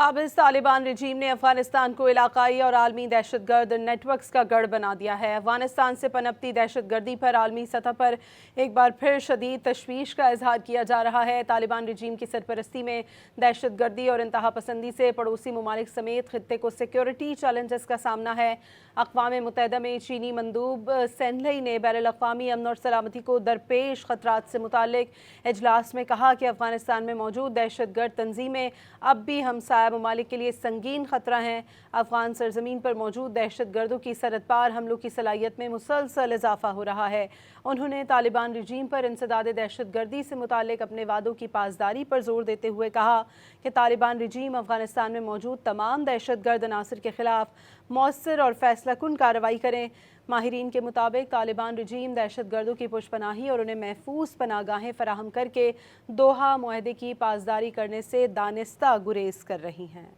काबिज तालिबान रजीम ने अफगानिस्तान को इलाकाई और आलमी दहशतगर्द नेटवर्क्स का गढ़ बना दिया है। अफगानिस्तान से पनपती दहशतगर्दी पर आलमी सतह पर एक बार फिर शदीद तशवीश का इजहार किया जा रहा है। तालिबान रजीम की सरपरस्ती में दहशतगर्दी और इंतहा पसंदी से पड़ोसी ममालिक समेत खित्ते को सिक्योरिटी चैलेंजेस का सामना है। अक़वाम मुत्तहिदा में चीनी मंदूब सेनलई ने बैनुल अक़वामी अमन और सलामती को दरपेश खतरात से मुतालिक इजलास में कहा कि अफगानिस्तान में मौजूद दहशतगर्द तंजीमें अब भी हमसाया ममालिक के लिए संगीन खतरा हैं। अफगान सरजमीन पर मौजूद दहशतगर्दों की सरहद पार हमलों की सलाहियत में मुसलसल इजाफा हो रहा है। उन्होंने तालिबान रजीम पर इंसदाद दहशतगर्दी से मुतालिक अपने वादों की पासदारी पर जोर देते हुए कहा कि तालिबान रजीम अफगानिस्तान में मौजूद तमाम दहशतगर्द अनासर के खिलाफ मौसर और फैसलाकुन कार्रवाई करें। माहिरीन के मुताबिक तालिबान रजीम दहशतगर्दों की पुशपनाही और उन्हें महफूज पनागाहें फराहम करके दोहा मुआहदे की पासदारी करने से दानिस्ता गुरेज कर रही हैं।